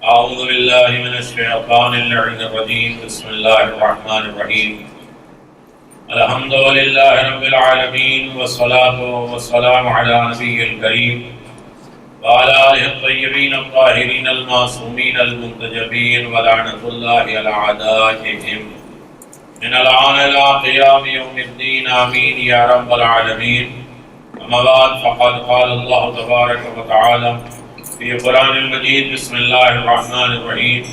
اعوذ باللہ من الشیطان اللعین الرجیم بسم اللہ الرحمن الرحیم الحمد للہ رب العالمین والصلاة والسلام علی نبی الکریم وعلی آلہ الطیبین الطاہرین المعصومین المنتجبین ولعنۃ اللہ علی اعدائہم من الآن الى قیام یوم الدین آمین یا رب العالمین. اما بعد فقد قال اللہ تبارک و تعالی في قرآن المجيد بسم الله الرحمن الرحيم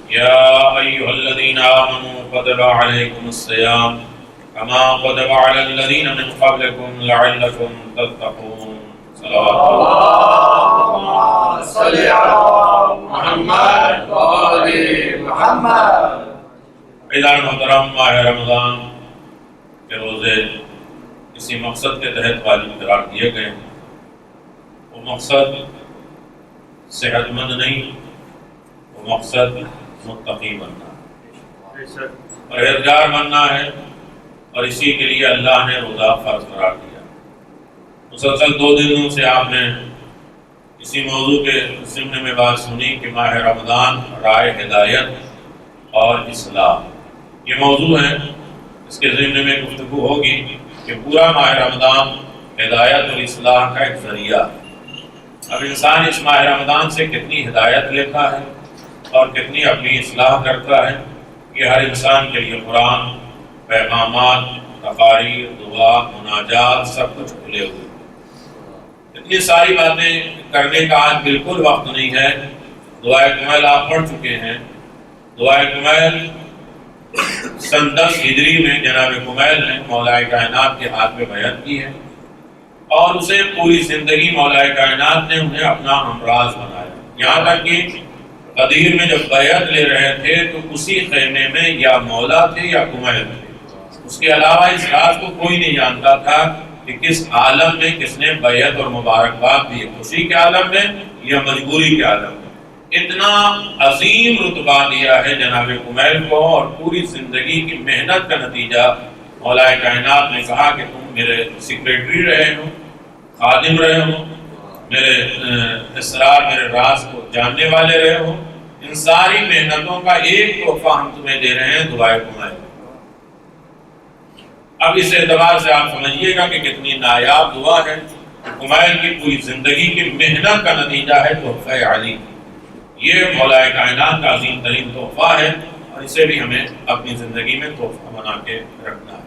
يا أيها الذين آمنوا كتب عليكم الصيام كما كتب على الذين من قبلكم لعلكم تتقون. صلوات اللهم صل على محمد وآل محمد. عزیزان محترم، ماہ رمضان کے روزے کسی مقصد کے تحت واجب قرار دیے گئے ہیں. وہ مقصد صحت مند نہیں، وہ مقصد متقی بننا ہے، پرہیزگار بننا ہے، اور اسی کے لیے اللہ نے روزہ فرض قرار دیا. مسلسل 2 دنوں سے آپ نے اسی موضوع کے ضمن میں بات سنی کہ ماہ رمضان رائے ہدایت اور اصلاح، یہ موضوع ہے. اس کے ضمن میں گفتگو ہوگی کہ پورا ماہ رمضان ہدایت اور اصلاح کا ایک ذریعہ ہے. اب انسان اس ماہ رمضان سے کتنی ہدایت لیتا ہے اور کتنی اپنی اصلاح کرتا ہے، یہ ہر انسان کے لیے قرآن، پیغامات، تقاریر، دعا، مناجات سب کچھ کھلے ہوئے. اتنی ساری باتیں کرنے کا آج بالکل وقت نہیں ہے. دعائے کمیل آپ پڑھ چکے ہیں. دعائے کمیل سن 10 ہجری میں جناب کمیل نے مولا کائنات کے ہاتھ میں بیعت کی ہے، اور اسے پوری زندگی مولا کائنات نے انہیں اپنا ہمراز بنایا. یہاں تک کہ غدیر میں جب بیعت لے رہے تھے تو اسی خیمے میں یا مولا تھے یا کمیل تھے. اس کے علاوہ اس رات کو کوئی نہیں جانتا تھا کہ کس عالم میں کس نے بیعت اور مبارکباد دی، خوشی کے عالم میں یا مجبوری کے عالم میں. اتنا عظیم رتبہ دیا ہے جناب کمیل کو، اور پوری زندگی کی محنت کا نتیجہ مولا کائنات نے کہا کہ تم میرے سیکریٹری رہے ہو، خادم رہے ہو، میرے اسرار، میرے راز کو جاننے والے رہے ہو. ان ساری محنتوں کا ایک تحفہ ہم تمہیں دے رہے ہیں، دعائے کمیل. اب اس اعتبار سے آپ سمجھیے گا کہ کتنی نایاب دعا ہے. کمیل کی پوری زندگی کی محنت کا نتیجہ ہے تحفہ علی. یہ مولا کائنات کا عظیم ترین تحفہ ہے، اور اسے بھی ہمیں اپنی زندگی میں تحفہ بنا کے رکھنا ہے.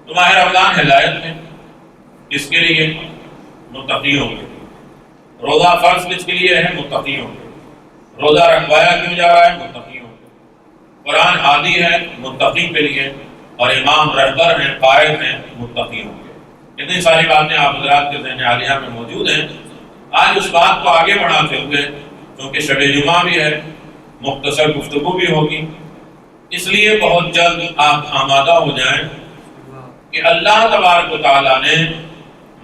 تو ماہ رمضان ہدایت ہے کس کے لیے؟ متقیوں کے لیے. روزہ فرض کس کے لیے ہے؟ متقیوں کے. روزہ رکھوایا کیوں جا رہا ہے؟ متقیوں کے. قرآن ہادی ہے متقی کے لیے، اور امام رہبر ہیں، قائد ہیں متقیوں کے. اتنی ساری باتیں آپ حضرات کے ذہن عالیہ میں موجود ہیں. آج اس بات کو آگے بڑھاتے ہوئے، کیونکہ شب جمعہ بھی ہے، مختصر گفتگو بھی ہوگی، اس لیے بہت جلد آپ آمادہ ہو جائیں کہ اللہ تبارک و تعالیٰ نے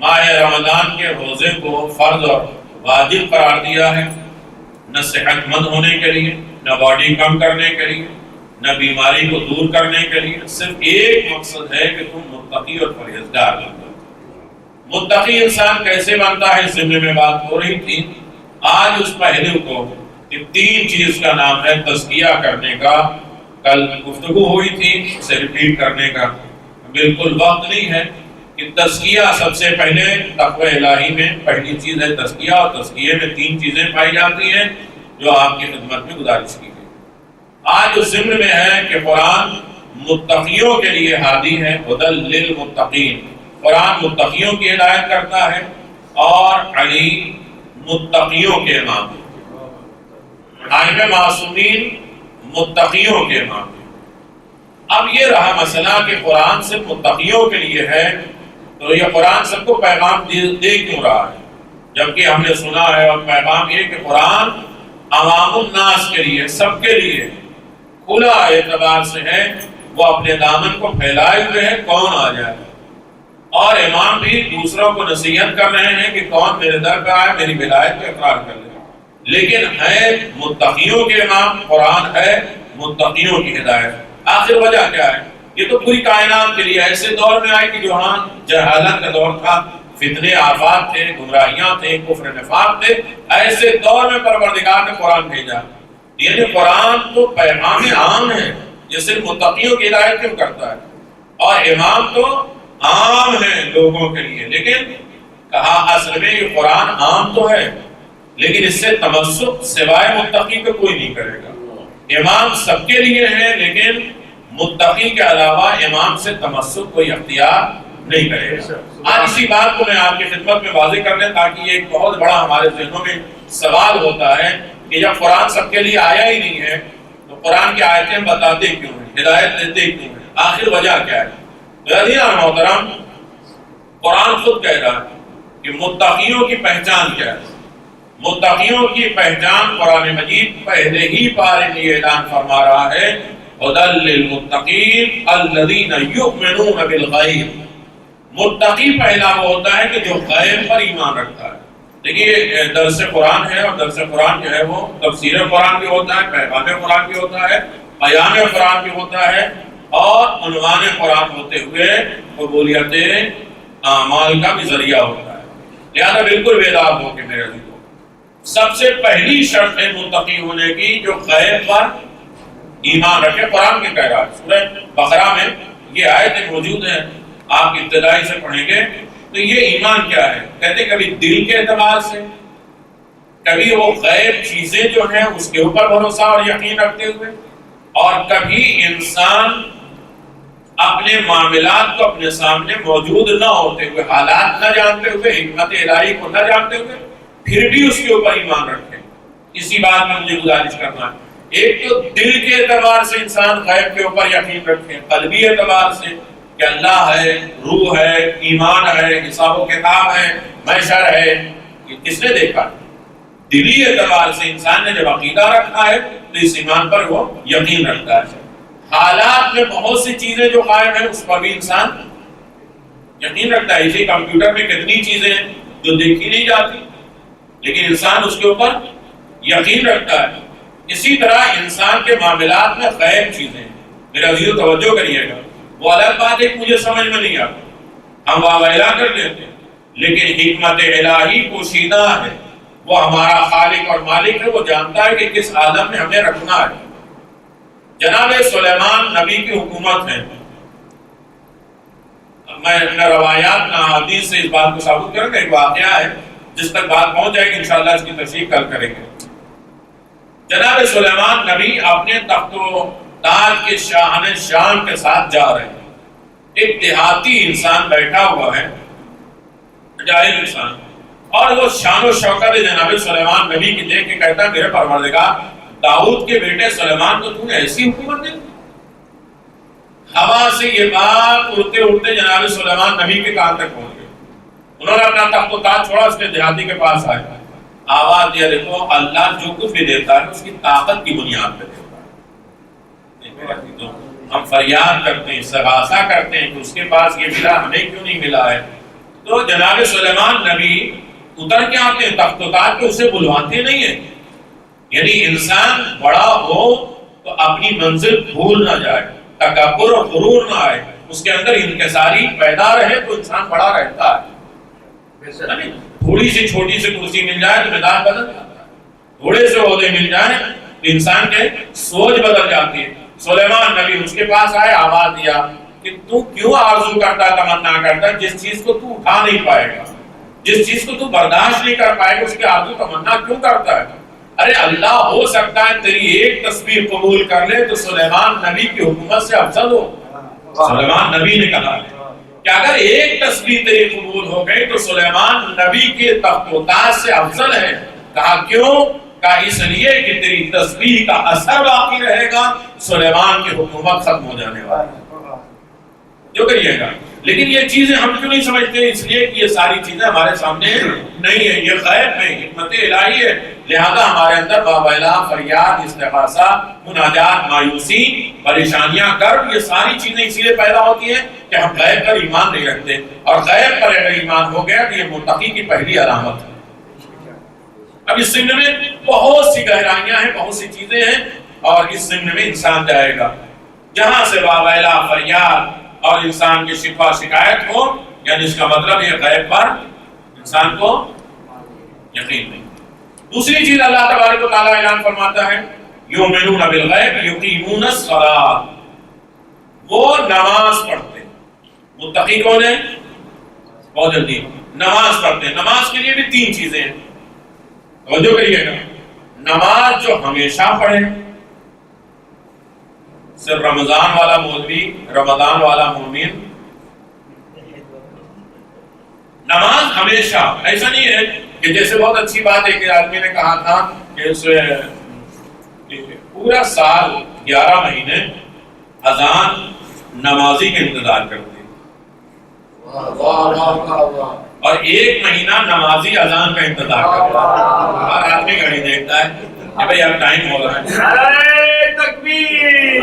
ماہ رمضان کے روزے کو فرض اور واجب قرار دیا ہے، نہ صحت مند ہونے کے لیے، نہ باڈی کم کرنے کے لیے، نہ بیماری کو دور کرنے کے لیے. صرف ایک مقصد ہے کہ تم متقی اور پرہیزگار بن جاؤ. متقی انسان کیسے بنتا ہے، اس ضمن میں بات ہو رہی تھی. آج اس پہلو کو 3 چیز کا نام ہے تزکیہ کرنے کا. کل گفتگو ہوئی تھی، اسے ریپیٹ کرنے کا بالکل وقت نہیں ہے کہ تزکیہ سب سے پہلے تقوی الہی میں پہلی چیز ہے تزکیہ، اور تزکیے میں 3 چیزیں پائی جاتی ہیں جو آپ کی خدمت میں گزارش کی گئی. آج اس ضمن میں ہے کہ قرآن متقیوں کے لیے ہادی ہے، ہدی للمتقین. قرآن متقیوں کی ہدایت کرتا ہے، اور علی متقیوں کے امام ہیں. ائمہ معصومین متقیوں کے امام ہیں. اب یہ رہا مسئلہ کہ قرآن صرف متقیوں کے لیے ہے تو یہ قرآن سب کو پیغام دے کیوں رہا ہے؟ جبکہ ہم نے سنا ہے اور پیغام یہ کہ قرآن عوام الناس کے لیے، سب کے لیے کھلا اعتبار سے ہے، وہ اپنے دامن کو پھیلائے ہوئے ہے، کون آ جائے۔ اور امام بھی دوسروں کو نصیحت کر رہے ہیں کہ کون میرے در پہ آئے، میری ولایت پہ اقرار کر لے، لیکن ہے متقیوں کے امام، قرآن ہے متقیوں کی ہدایت۔ آخر وجہ کیا ہے؟ یہ تو پوری کائنات کے لیے ایسے دور میں آئے کہ جہاں جہالت کا دور تھا، فتنے آفات تھے، گمراہیاں تھے، کفر نفاق تھے، ایسے دور میں پروردگار نے قرآن بھیجا۔ یعنی قرآن تو پیغام عام ہے، یہ صرف متقیوں کی ہدایت کیوں کرتا ہے؟ اور امام تو عام ہے لوگوں کے لیے، لیکن کہا اصل میں یہ قرآن عام تو ہے، لیکن اس سے تمسک سوائے متقی کو کوئی نہیں کرے گا۔ امام سب کے لیے ہے، لیکن متقی کے علاوہ امام سے تمسک کوئی اختیار نہیں کرے گا۔ آج اسی بات کو میں آپ کی خدمت میں واضح کر لیں تاکہ یہ ایک بہت بڑا ہمارے ذہنوں میں سوال ہوتا ہے کہ جب قرآن سب کے لیے آیا ہی نہیں ہے تو قرآن کی آیتیں بتاتے کیوں ہیں، ہدایت دیتے کیوں ہیں، آخر وجہ کیا ہے؟ عزیزان محترم، قرآن خود کہہ رہا ہے کہ متقیوں کی پہچان کیا ہے۔ متقیوں کی پہچان قرآن مجید پہلے ہی پارے میں یہ اعلان فرما رہا ہے، ہدی للمتقین الذین یؤمنون بالغیب۔ متقی پہلا وہ ہوتا ہے کہ جو غیب پر ایمان رکھتا ہے۔ دیکھیے درس قرآن ہے، اور درس قرآن جو ہے وہ تفسیر قرآن بھی ہوتا ہے، پیغام قرآن بھی ہوتا ہے، بیان قرآن بھی ہوتا ہے، اور عنوان قرآن ہوتے ہوئے قبولیت اعمال کا بھی ذریعہ ہوتا ہے۔ لہذا بالکل بیدار ہو کہ میرے عزیزوں، سب سے پہلی شرط ہے متقی ہونے کی جو غیب پر ایمان رکھے۔ قرآن کے کہہ رہا ہے، سورہ بقرہ میں یہ آیت موجود ہے، آپ ابتدائی سے پڑھیں گے تو یہ ایمان کیا ہے؟ کہتے کبھی دل کے اعتبار سے، کبھی وہ غیب چیزیں جو ہیں اس کے اوپر بھروسہ اور یقین رکھتے ہوئے، اور کبھی انسان اپنے معاملات کو اپنے سامنے موجود نہ ہوتے ہوئے، حالات نہ جانتے ہوئے، حکمت الہی کو نہ جانتے ہوئے، پھر بھی اس کے اوپر ایمان رکھے۔ اسی بات میں مجھے گزارش کرنا ہے، ایک تو دل کے اعتبار سے انسان غیب کے اوپر یقین رکھے، قلبی اعتبار سے کہ اللہ ہے، روح ہے، ایمان ہے، حساب و کتاب ہے، محشر ہے، یہ کس نے دیکھا؟ دلی اعتبار سے انسان نے جب عقیدہ رکھا ہے تو اس ایمان پر وہ یقین رکھتا ہے۔ حالات میں بہت سی چیزیں جو قائم ہیں اس پر بھی انسان یقین رکھتا ہے۔ اسی کمپیوٹر میں کتنی چیزیں ہیں جو دیکھی نہیں جاتی، لیکن انسان اس کے اوپر یقین رکھتا ہے۔ اسی طرح انسان کے معاملات میں غیب چیزیں ہیں۔ میرا عزیزو توجہ کریے گا، وہ الگ بات ہے کہ مجھے سمجھ میں نہیں آتا، ہم واویلا کر لیتے ہیں، لیکن حکمت الہی پوشیدہ ہے، وہ ہمارا خالق اور مالک ہے، وہ جانتا ہے کہ کس عالم میں ہمیں رکھنا ہے۔ جناب سلیمان نبی کی حکومت ہے، میں روایات احادیث سے اس بات کو ثابت کروں گا۔ ایک واقعہ ہے جس تک بات پہنچ جائے گی انشاءاللہ اس کی تشریح کل کریں گے۔ جناب سلیمان نبی اپنے تخت و تاج کے شاہن شان کے ساتھ جا رہے ہیں۔ ایک دیہاتی انسان بیٹھا ہوا ہے، جاہل انسان، اور وہ شان و شوکت جناب سلیمان نبی کی دیکھ کے کہتا ہے میرے پروردگار داؤد کے بیٹے سلیمان کو تو نے ایسی حکومت دی؟ ہوا سے یہ بات اڑتے اڑتے جناب سلیمان نبی کے کان تک پہنچ گئی۔ انہوں نے اپنا تخت و تاج چھوڑا، اس کے دیہاتی کے پاس آئے، آواز دیا دیکھو اللہ جو کچھ بھی دیتا ہے اس کی طاقت کی بنیاد پہ دیتا ہے۔ ہم فریاد کرتے ہیں، استغاثہ کرتے ہیں کہ اس کے پاس یہ ملا، ہمیں کیوں نہیں ملا ہے؟ تو جناب سلیمان نبی اتر کے آتے ہیں تخت و تاج پہ، اسے بلواتے نہیں ہیں۔ یعنی انسان بڑا ہو تو اپنی منزل بھول نہ جائے، تکبر اور غرور نہ آئے، اس کے اندر انکساری پیدا رہے تو انسان بڑا رہتا ہے۔ تھوڑی سی چھوٹی سی کرسی مل جائے تو میدان بدل جاتا ہے، تھوڑے سے عہدے مل جائیں تو انسان کے سوچ بدل جاتی ہے۔ سلیمان نبی اس کے پاس آئے، آواز دیا کہ تو کیوں آرزو کرتا، تمنا کرتا جس چیز کو تو اٹھا نہیں پائے گا، جس چیز کو تو برداشت نہیں کر پائے گا، اس کی آرزو تمنا کیوں کرتا ہے؟ ارے اللہ ہو سکتا ہے تیری ایک تصویر قبول کر لے تو سلیمان نبی کی حکومت سے افضل ہو۔ سلیمان نبی نے کہا کہ اگر ایک تصویر تیری قبول ہو گئی تو سلیمان نبی کے تخت و تاج سے افضل ہے۔ کہا کیوں؟ کہا اس لیے کہ تیری تصویر کا اثر باقی رہے گا، سلیمان کی حکومت ختم ہو جانے والی ہے۔ جو کریے گا لیکن یہ چیزیں ہم کیوں نہیں سمجھتے؟ اس لیے کہ یہ ساری چیزیں ہمارے سامنے نہیں ہیں، یہ غیب ہے، حکمت الہی ہے، لہذا ہمارے اندر واویلا، فریاد، استغاثہ، مناجات، مایوسی، پریشانیاں، کرب، یہ ساری چیزیں اسی لیے پیدا ہوتی ہیں کہ ہم غیب پر ایمان نہیں رکھتے، اور غیب پر اگر ایمان ہو گیا تو یہ متقی کی پہلی علامت ہے۔ اب اس ضمن میں بہت سی گہرائیاں ہیں، بہت سی چیزیں ہیں، اور اس ضمن میں انسان جائے گا جہاں سے واویلا، فریاد اور انسان کی شکوہ شکایت ہو، یعنی اس کا مطلب یہ غیب پر انسان کو یقین نہیں۔ دوسری چیز اللہ تبارک و تعالیٰ اعلان فرماتا ہے یؤمنون بالغیب یقیمون الصلاۃ، وہ نماز پڑھتے ہیں۔ متقی کون ہے؟ بہت جلدی، نماز پڑھتے ہیں۔ نماز کے لیے بھی تین چیزیں ہیں، توجہ کریے گا۔ نماز جو ہمیشہ پڑھے، صرف رمضان والا مولوی، رمضان والا مومن، نماز ہمیشہ، ایسا نہیں ہے کہ جیسے بہت اچھی بات ہے کہ آدمی نے کہا تھا کہ اس پورا سال 11 مہینے اذان نمازی کے انتظار کرتے ہیں، اور 1 مہینہ نمازی اذان کا انتظار کرتا ہے۔ ہر آدمی گھڑی دیکھتا ہے کہ بھئی اب ٹائم ہو رہا ہے۔ نعرہ تکبیر،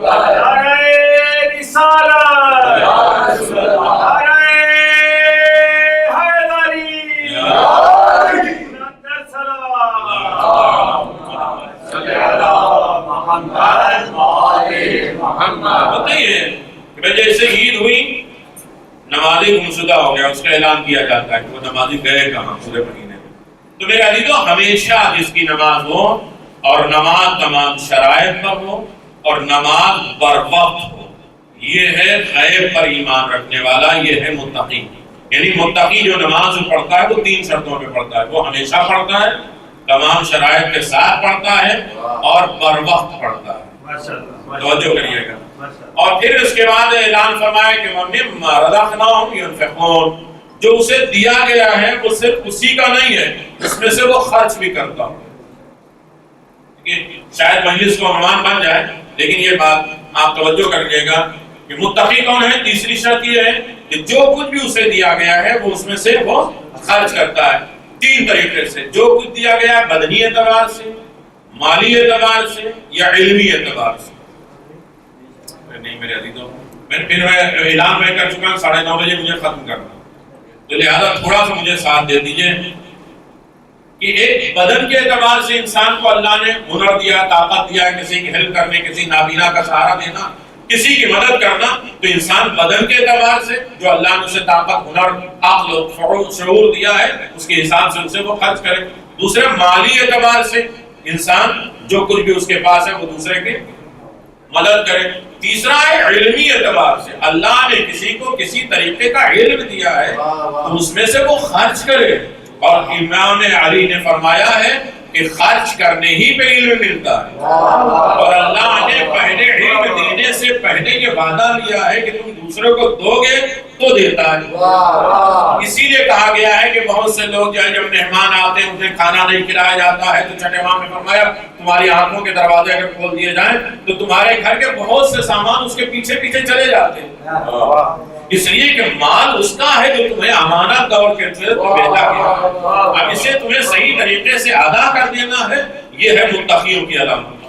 نعرہ رسالت، نعرہ حیدری، ہوتا ہی ہے کہ جیسے عید ہوئی نمازی گمشدہ ہو گیا، اس کا اعلان کیا جاتا ہے کہ وہ نمازی گئے کہاں پورے مہینے میں۔ تو میرے عزیزو، ہمیشہ جس کی نماز ہو، اور نماز تمام شرائط پر ہو، اور نماز بر وقت ہو، یہ ہے غیب پر ایمان رکھنے والا، یہ ہے متقی۔ یعنی متقی جو نماز پڑھتا ہے وہ 3 شرطوں پہ پڑھتا ہے، وہ ہمیشہ پڑھتا ہے، تمام شرائط کے ساتھ پڑھتا ہے، اور بر وقت پڑھتا ہے۔ توجہ کریے گا۔ اور پھر اس کے بعد اعلان فرمایا کہ وَمِمَّا رَزَقْنَاهُمْ يُنْفِقُونَ، جو اسے دیا گیا ہے وہ صرف اسی کا نہیں ہے، اس میں سے وہ خرچ بھی کرتا ہوں۔ شاید مجلس کو عنوان بن جائے، لیکن یہ بات آپ توجہ کریے گا کہ متقی کون ہے؟ تیسری شرط یہ ہے کہ جو کچھ بھی اسے دیا گیا ہے وہ اس میں سے وہ خرچ کرتا ہے 3 طریقے سے۔ جو کچھ دیا گیا ہے بدنی اعتبار سے، مالی اعتبار سے، یا علمی اعتبار سے۔ نہیں میرے عزیزوں، میں اعلان میں کر چکا ہوں 9:30 بجے مجھے ختم کرنا، تو لہذا تھوڑا سا مجھے ساتھ دے دیجئے کہ ایک بدن کے اعتبار سے انسان کو اللہ نے ہنر دیا، طاقت دیا ہے، کسی کی ہیلپ کرنے، کسی نابینا کا سہارا دینا، کسی کی مدد کرنا، تو انسان بدن کے اعتبار سے جو اللہ نے اسے طاقت، ہنر، عقل، شعور دیا ہے، اس کے حساب سے اسے وہ خرچ کرے۔ دوسرے مالی اعتبار سے انسان جو کچھ بھی اس کے پاس ہے وہ دوسرے کی مدد کرے۔ تیسرا ہے علمی اعتبار سے، اللہ نے کسی کو کسی طریقے کا علم دیا ہے تو اس میں سے وہ خرچ کرے۔ اور امام علی نے فرمایا ہے کہ خرچ کرنے ہی پہ علم ملتا ہے، اور اللہ نے پہلے علم دینے سے پہلے یہ وعدہ لیا ہے کہ تم دوسرے کو دو گے تو دیتا ہے۔ اسی لیے کہا گیا ہے کہ بہت سے لوگ جو ہے جب مہمان آتے ہیں انہیں کھانا نہیں کھلایا جاتا ہے، تو چھٹے امام نے فرمایا تمہاری آنکھوں کے دروازے اگر کھول دیے جائیں تو تمہارے گھر کے بہت سے سامان اس کے پیچھے پیچھے چلے جاتے ہیں، اس لیے کہ مال اس کا ہے جو تمہیں امانت طور کے تھے تو بھیجا گیا، اب اسے تمہیں صحیح طریقے سے ادا کر دینا ہے۔ یہ ہے متقیوں کی علامت،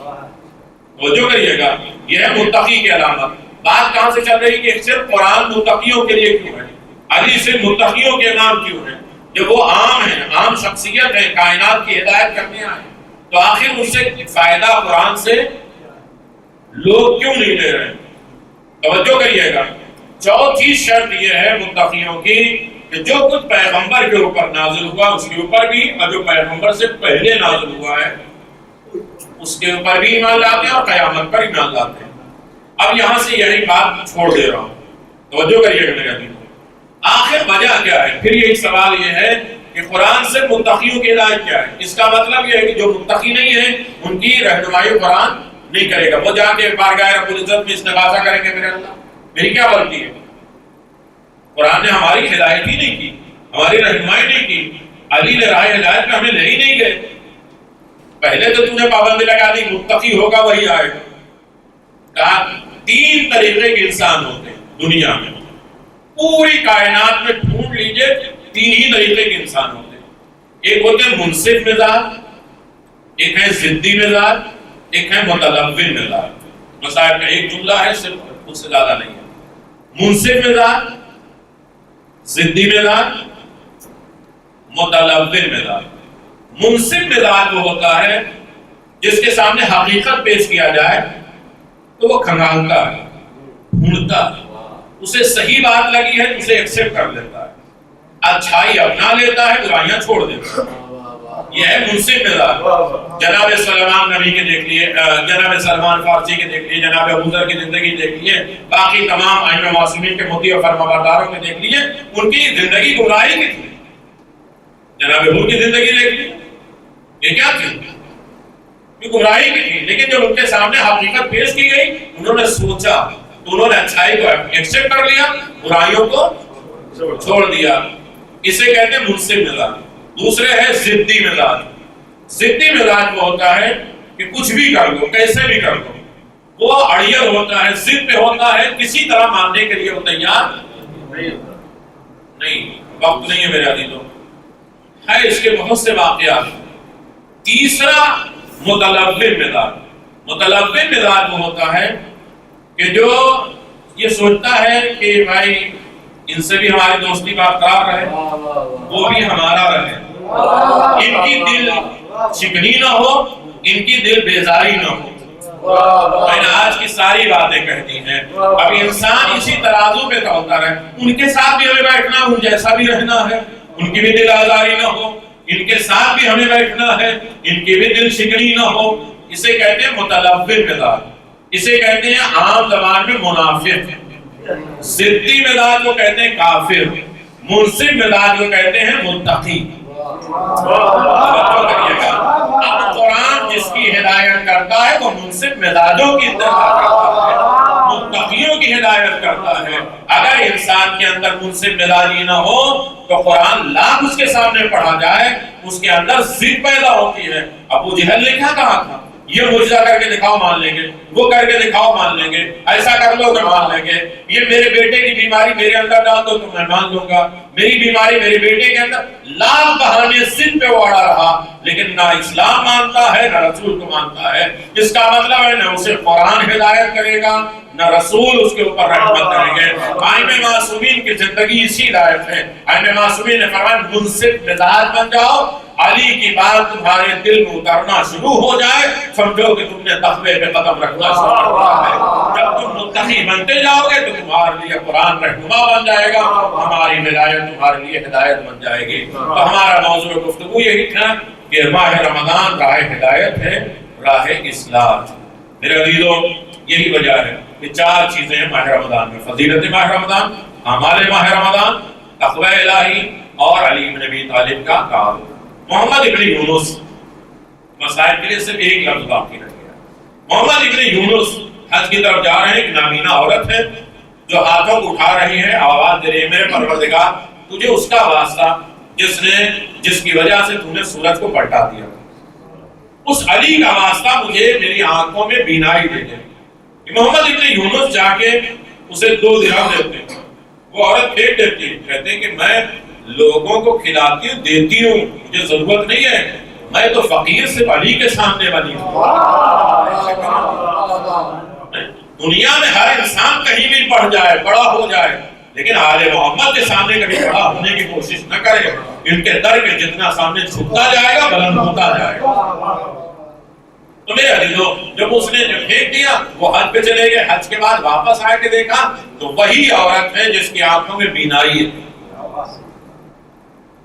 توجہ کریے گا، یہ ہے متقی کی علامت۔ بات کہاں سے چل رہی کہ صرف قرآن متقیوں کے لیے کیوں ہے، علی سے متقیوں کے نام کیوں ہیں؟ جب وہ عام ہیں، عام شخصیت ہے، کائنات کی ہدایت کرنے آئے، تو آخر اس سے فائدہ قرآن سے لوگ کیوں نہیں لے رہے؟ توجہ کریے گا۔ چوتھی شرط یہ ہے متقیوں کی کہ جو کچھ پیغمبر کے اوپر نازل ہوا اس کے اوپر بھی، اور جو پیغمبر سے پہلے نازل ہوا ہے اس کے اوپر بھی ایمان لاتے ہیں، اور قیامت پر ایمان لاتے ہیں۔ اب یہاں سے یہی بات چھوڑ دے رہا ہوں، توجہ کریے گا میرے عزیزو۔ آخر وجہ کیا ہے؟ پھر ایک سوال یہ ہے کہ قرآن سے متقیوں کی ہدایت کیا ہے؟ اس کا مطلب یہ ہے کہ جو متقی نہیں ہے ان کی رہنمائی قرآن نہیں کرے گا، وہ جا کے بارگاہ رب العزت میں استغاثہ کریں گے میرے اللہ میری کیا غلطی ہے؟ قرآن نے ہماری ہدایت ہی نہیں کی، ہماری رہنمائی نہیں کی، علی نے راہ ہدایت میں ہمیں لے ہی نہیں گئے۔ پہلے تو نے پابندی لگا دی متقی ہوگا وہی آئے گا۔ کہا 3 طریقے کے انسان ہوتے ہیں، دنیا میں پوری کائنات میں ڈھونڈ لیجئے 3 ہی طریقے کے انسان ہوتے ہیں. ایک ہوتے ہیں منصف مزاج، ایک ہے ضدی مزاج، ایک ہے متلون مزاج. مسائل کا ایک جملہ ہے، صرف اس سے زیادہ نہیں ہے. منصف مزاج، ضدی مزاج، متلون مزاج. منصف مزاج وہ ہوتا ہے جس کے سامنے حقیقت پیش کیا جائے تو وہ کھنگالتا ہے، ڈھونڈتا ہے، اسے صحیح بات لگی ہے تو اسے ایکسپٹ کر لیتا ہے، اچھائی اپنا لیتا ہے، برائیاں چھوڑ دیتا ہے. یہ ہے منصف مزاج. جناب سلمان نبی کے دیکھ لیے، جناب سلمان فارسی کے دیکھ لیے، جناب ابو ذر کی زندگی دیکھ لیے، باقی تمام ائمہ معصومین کے مطیع و فرمانبرداروں کے دیکھ لیے، ان کی زندگی گمراہی کی تھی. جناب ابو کی زندگی دیکھ لیے، یہ کیا تھی؟ یہ گمراہی کی تھی. لیکن جب ان کے سامنے حقیقت پیش کی گئی، انہوں نے سوچا تو انہوں نے اچھائی کو ایکسپٹ کر لیا، برائیوں کو چھوڑ دیا. اسے کہتے ہیں منصف مزاج. دوسرے ہے ضدی مزاج. ضدی مزاج وہ ہوتا ہے کہ کچھ بھی کر دو، کیسے بھی کر دو. وہ اڑیل ہوتا ہے، ضد پہ ہوتا ہے، کسی طرح ماننے کے لیے وہ تیار نہیں. وقت نہیں ہے میرے عزیزوں، ہے اس کے بہت سے واقعات. تیسرا متلون مزاج. متلون مزاج وہ ہوتا ہے کہ جو یہ سوچتا ہے کہ بھائی ان سے بھی ہماری دوستی برقرار رہے، وہ بھی ہمارا رہے، ان کی دل چکنی نہ ہو، ان کی دل بیزاری نہ ہو. میں نے آج کی ساری باتیں کہہ دی ہیں. اب انسان اسی ترازو پہ چلتا رہے، ان کے ساتھ بھی ہمیں بیٹھنا، ان جیسا بھی رہنا ہے، ان کی بھی دل آزاری نہ ہو، ان کے ساتھ بھی ہمیں بیٹھنا ہے، ان کی بھی دل شکنی نہ ہو. اسے کہتے ہیں متلون مزاج. اسے کہتے ہیں عام زبان میں منافق. ضدی مزاج کو کہتے ہیں کافر. منصف مزاج کو کہتے ہیں متقی. اب قرآن جس کی ہدایت کرتا ہے وہ منصف مزاجوں کی اتباع کرتا ہے، متقیوں کی ہدایت کرتا ہے. اگر انسان کے اندر منصف مزاجی نہ ہو تو قرآن لاکھ اس کے سامنے پڑھا جائے، اس کے اندر ضد پیدا ہوتی ہے. ابو جہل نے کیا کہا تھا؟ یہ معجزہ کر کے دکھاؤ مان لیں گے، وہ کر کے دکھاؤ مان لیں گے، ایسا کر لو تو مان لیں گے. یہ میرے بیٹے کی بیماری میرے اندر ڈال دو تو میں مان لوں گا، میری بیماری میرے بیٹے کے اندر. لاکھ بہانے ضد پہ وہ اڑا رہا، لیکن نہ اسلام مانتا ہے نہ رسول کو مانتا ہے. اس کا مطلب ہے نہ اسے قرآن ہدایت کرے گا نہ رسول اس کے اوپر رحمت کریں گے. ائمہ معصومین کی زندگی اسی لائق ہے. ائمہ معصومین نے فرمایا منصف مزاج بن جاؤ، علی کی بات تمہارے دل میں اترنا شروع ہو جائے سمجھو کہ تم نے تقوی پہ قدم رکھنا شروع کر دیا ہے. جب تم متقی بنتے جاؤ گے تو تمہارے لیے قرآن رہنما بن جائے گا، ہماری ہدایت تمہارے لیے ہدایت بن جائے گی. تو ہمارا موضوع گفتگو یہی تھا کہ ماہ رمضان راہ ہدایت ہے، راہ اصلاح. میرے عزیزوں یہی وجہ ہے کہ 4 چیزیں ہیں ماہ رمضان میں: فضیلت ماہ رمضان، اعمال ماہ رمضان، تقوی الہی اور علی بن ابی طالب کا کام. محمد ابن یونس، مسائل کے لیے صرف ایک لفظ باقی رہ گیا. محمد ابن یونس حج کی طرف جا رہے ہیں. ایک نابینا عورت ہے جو ہاتھوں کو اٹھا رہی ہے، آواز دے رہی ہے: میرے پروردگار تجھے اس کا واسطہ جس کی وجہ سے تم نے سورج کو پلٹا دیا، اس علی کا واسطہ مجھے میری آنکھوں میں بینائی دے دے. محمد ابن یونس جا کے اسے 2 درہم دیتے ہیں. وہ عورت پھینک دیتی ہے، کہتے ہیں کہ میں لوگوں کو کھلاتی ہوں، دیتی ہوں، مجھے ضرورت نہیں ہے، میں تو فقیر سے علی کے سامنے بنی ہوں. دنیا میں ہر انسان کہیں بھی پڑھ جائے، بڑا ہو جائے، لیکن آل محمد کے سامنے کبھی بڑا ہونے کی کوشش نہ کرے. ان کے در کے جتنا سامنے جھکتا جائے گا بلند ہوتا جائے گا. تو میرے عزیزوں جب اس نے پھینک دیا، وہ حج پہ چلے گئے. حج کے بعد واپس آ کے دیکھا تو وہی عورت ہے جس کی آنکھوں میں بینائی ہے،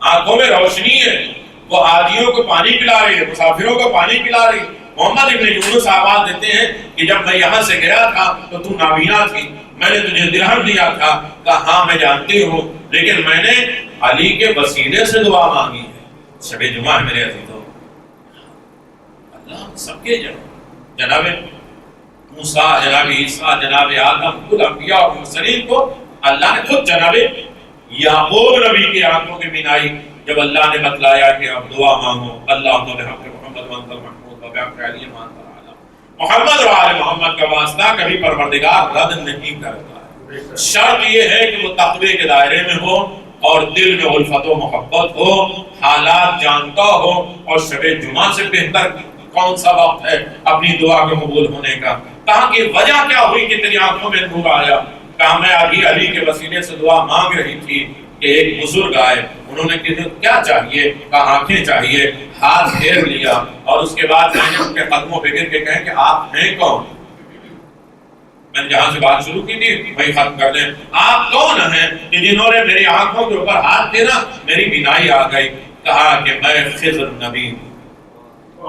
آنکھوں میں روشنی ہے. وہ حاجیوں کو پانی پلا رہی ہے، مسافروں کو پانی پلا رہی. محمد ابن یونس آواز دیتے ہیں کہ جب میں یہاں سے گیا تھا تو تو نابینا تھی، میں نے تجھے درہم دیا تھا. کہا ہاں میں جانتی ہوں، لیکن میں نے علی کے وسیلے سے دعا مانگی ہے. شب جمعہ ہے میرے عزیزوں، اللہ سب کے جناب موسیٰ، جناب عیسیٰ، جناب آدم، کل انبیاء اور مرسلین کو اللہ نے خود جناب یعقوب نبی کی آنکھوں کی بینائی جب اللہ نے بتلایا کہ اب دعا مانگو، اللہ بحق محمد وانت المحمود وبحق علی وانت العلی. محمد و آل محمد کا واسطہ کبھی پروردگار رد نہیں کرتا ہے. شرط یہ ہے کہ وہ تقوی کے دائرے میں ہو اور دل میں الفت و محبت ہو، حالات جانتا ہو، اور شب جمعہ سے بہتر کون سا وقت ہے اپنی دعا کے قبول ہونے کا؟ کہا کہ وجہ کیا ہوئی کہ تیری آنکھوں میں نور آیا؟ کہا میں ابھی علی کے وسیلے سے دعا مانگ رہی تھی کہ ایک بزرگ آئے، انہوں نے کہا کیا چاہیے؟ کہا آنکھیں چاہیے۔ ہاتھ پھیر لیا اور اس کے بعد میں نے ان کے قدموں پہ گر کے کہا کہ آپ ہیں کون؟ میں نے جہاں سے بات شروع کی تھی وہی ختم کر دیں۔ آپ کون ہیں کہ جنہوں نے میری آنکھوں کے اوپر ہاتھ پھیرا میری بینائی آ گئی؟ کہا کہ میں خضر نبی ہوں،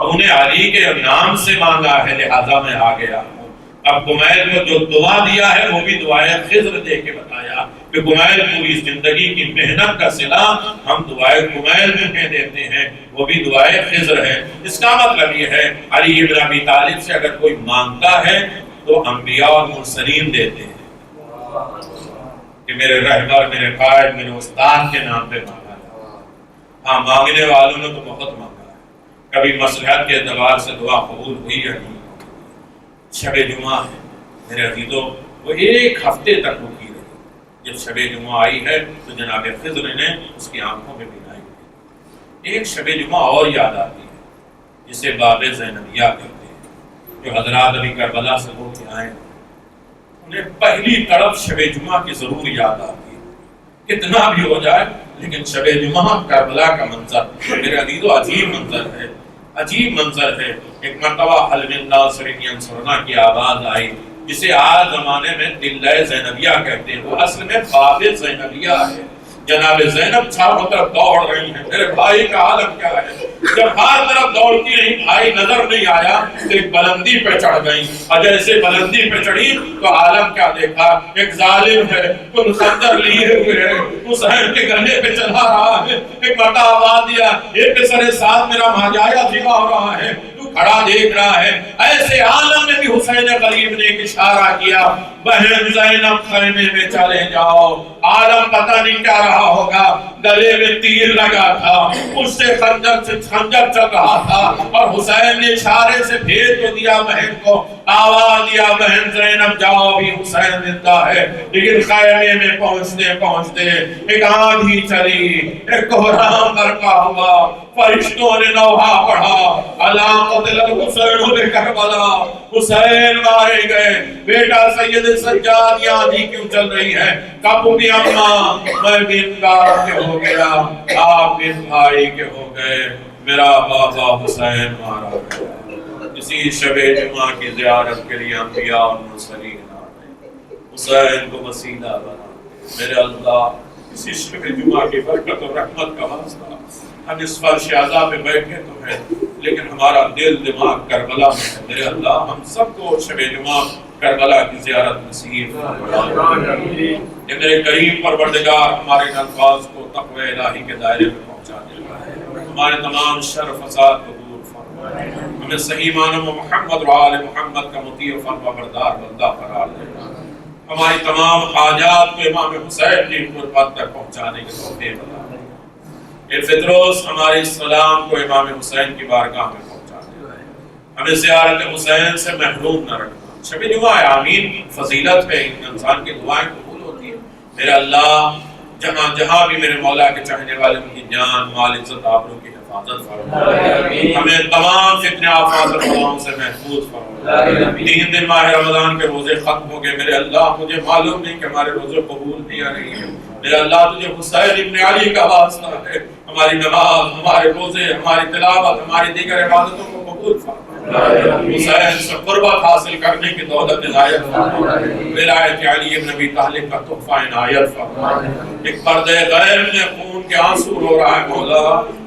انہیں علی کے نام سے مانگا ہے لہذا میں آ گیا ہوں۔ اب کمیل کو جو دعا دیا ہے وہ بھی دعائے خضر دے کے بتایا کہ کمیل پوری زندگی کی محنت کا صلہ ہم دعائے کمیل میں دیتے ہیں، وہ بھی دعائے خضر ہے۔ اس کا مطلب یہ ہے علی بن ابی طالب سے اگر کوئی مانگتا ہے تو انبیاء اور مرسلین دیتے ہیں کہ میرے رہبر، میرے قائد، میرے استاد کے نام پہ مانگا ہے۔ ہاں مانگنے والوں نے تو بہت مانگا ہے، کبھی مصلحت کے اعتبار سے دعا قبول ہوئی یا نہیں۔ شب جمعہ ہے میرے عزیزو، وہ ایک ہفتے تک رکی رہی۔ جب شب جمعہ آئی ہے تو جناب خضر نے اس کی آنکھوں میں بینائی ہوئی۔ ایک شب جمعہ اور یاد آتی ہے جسے باب زینبیہ کہتے ہیں، جو حضرات ابھی کربلا سے ہو کے آئے انہیں پہلی طرف شب جمعہ کی ضرور یاد آتی ہے۔ کتنا بھی ہو جائے لیکن شب جمعہ کربلا کا منظر میرے عزیزو عجیب منظر ہے، عجیب منظر ہے۔ ایک مرتبہ حل من ناصر ینصرنا کی آواز آئی جسے آج زمانے میں دلہ زینبیہ کہتے ہیں، وہ اصل میں باب زینبیہ ہے۔ جناب زینب چاروں طرف دوڑ رہی ہیں، میرے بھائی کا عالم کیا ہے؟ جب ہر طرف دوڑتی رہی بھائی نظر نہیں آیا تو ایک بلندی پہ چڑھ گئی، اور جیسے بلندی پہ چڑھی تو عالم کیا دیکھا؟ ایک ظالم ہے، کوئی خنجر لیے ہوئے ہے، حسین کے گلے پہ چلا رہا ہے۔ ایک مرتبہ آواز دیا ایک سر ساتھ میرا ماجایا ذبح ہو رہا ہے، تو کھڑا دیکھ رہا ہے۔ ایسے عالم میں بھی حسین غریب نے ایک اشارہ کیا، بہن زینب خیمے میں چلے جاؤ۔ عالم پتہ نہیں کیا رہا ہوگا، گلے میں تیر لگا تھا، اس سے خنجر چل رہا تھا، اور حسین نے اشارے سے بھیج تو دیا بہن کو، آواز دیا بہن زینب جاؤ بھی حسین زندہ ہے۔ لیکن خیمے میں پہنچتے پہنچتے ایک آندھی چلی، ایک کوہرام برپا ہوا، فرشتوں نے نوحہ پڑھا، الا قتل الحسین بکربلا، حسین مارے گئے۔ بیٹا سید سجاد یہ آندھی کیوں چل رہی ہے؟ کب بھی اماں میں بن باپ کے ہو گیا، آپ بن بھائی کے ہو گئے، میرا بابا حسین مارا گیا۔ اسی شب جمعہ کی زیارت کے لیے انبیاء اور مرسلین آتے، حسین کو وسیلہ بنا۔ میرے اللہ اسی شب جمعہ کی برکت اور رحمت کا واسطہ ہم اس فرش عزا پہ بیٹھے تو ہیں لیکن ہمارا دل دماغ کربلا میں ہے۔ میرے اللہ ہم سب کو شب جمعہ کربلا کی زیارت نصیب فرما۔ کہ میرے کریم پروردگار ہمارے الفاظ کو تقوی الہی کے دائرے میں پہنچا دے، ہمارے تمام شر فساد کو دور فرما، ہمیں صحیح معنوں میں محمد و آل محمد کا مطیع و فرما بردار بندہ قرار دے، ہماری تمام حاجات کو امام حسین کی قربت تک پہنچانے کے توفیق عطا دے۔ فطروس ہمارے اسلام کو امام حسین کی بارگاہ میں پہنچا دے، ہمیں زیارت حسین سے محروم نہ رکھنا۔ شب جمعہ آمین فضیلت ہے، انسان کی دعائیں قبول ہوتی ہیں۔ میرے اللہ جہاں جہاں بھی میرے مولا کے چاہنے والے ان کی جان مال عزت آبرو کی حفاظت فرما، ہمیں تمام فتنے آفات اور بلاؤں سے محفوظ فرما۔ 3 دن ماہ رمضان کے روزے ختم ہو گئے، میرے اللہ مجھے معلوم نہیں کہ ہمارے روزے قبول نہیں آ رہی ہیں، میرے اللہ تجھے حسین ابن علی کا واسطہ ہے، ہماری نماز، ہمارے روزے، ہماری تلاوت، ہماری دیگر عبادتوں کو قبول فرما۔ حسین سے قربت حاصل کرنے کی دولت عنایت فرما، ولایت علی ابن ابی طالب کا تحفہ عنایت فرما۔ ایک پردے غیب میں خون کے آنسو رو رہا ہے مولا،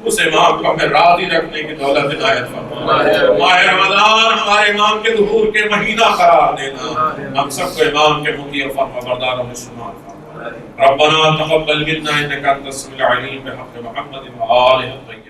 اس امام کو ہمیں راضی رکھنے کی دولت عنایت فرما۔ ماہ رمضان ہمارے امام کے ظہور کے مہینہ قرار دینا، ہم سب کو امام کے مطیع و فرما برداروں میں شمار فرما۔ ربنا تقبل منا انك انت السميع العليم بحق محمد وآله الطيبين